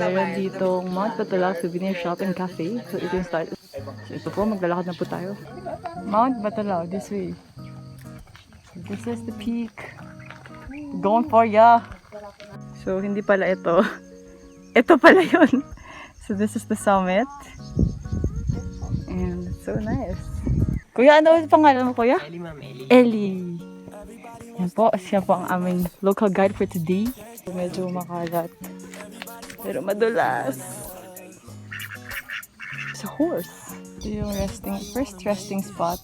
Meron ditong Mount Batulao Souvenir Shop and Cafe. So ito yung start. So ito po, maglalakad na po tayo. Mount Batulao, this way. So this is the peak. Going for ya! So hindi pala ito. Ito pala yun. So this is the summit. And it's so nice. Kuya, ano ang pangalan mo, kuya? Ellie, ma'am. Ellie. Yan po, siya po ang aming local guide for today. Medyo makalat. Pero madulas. It's a horse. Ito yung first resting spot.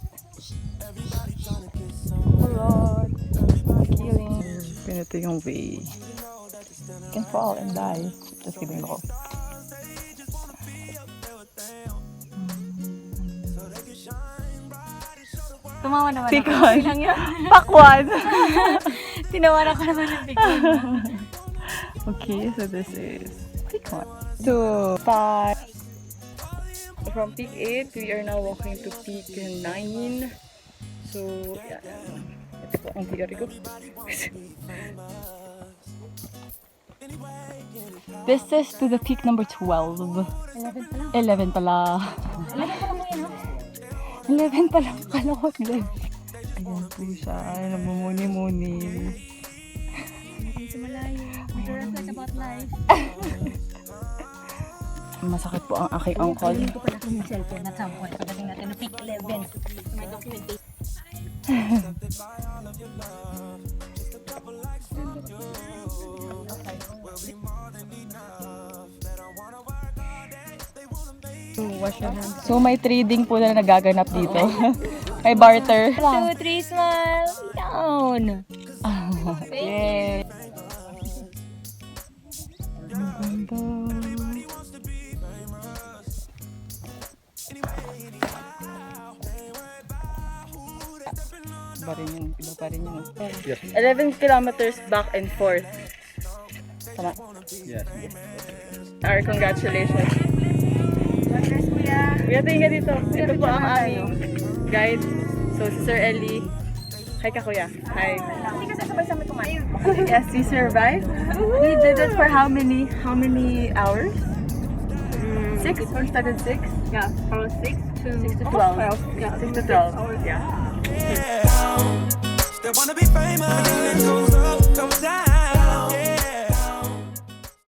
Kulot. Killing. Ito yung way. You can fall and die. Just kidding ako. Tumawa naman Pikon. ako. Pakwan. Tinawaran ko naman yung pikon. Okay, so this is peak 1. 2, 5. From peak 8, we are now walking to peak 9. So, yeah. Ito po ang theory ko. This is to the peak number 12. 11 pala. 11 pa lang mo yan, 11 pala. Kala ko 11. Ayan po siya. Namumuni-muni. Hindi sa malayo. Reflect about life. Masakit po ang aking uncle. Hindi ko pala yung cellphone at some point. Pagdating natin na peak 11. May documentation. So may trading po na nagaganap dito. May barter. 2, 3, smile. Down. Yay! Iba pa rin yun. 11 kilometers back and forth. Tama? Yes. Our congratulations. Congrats, kuya. Kuya, tingin dito. Ito po ang aming guide. So, si Sir Ellie. Hi ka, kuya. Hi. Hindi ka sasabay sa amin kumain. Yes, we survived. We did it for how many hours? 6? We started 6? Yeah, from 6 to 12. Yeah, 6 to 12. Yeah. They wanna be famous, and it goes up, goes down.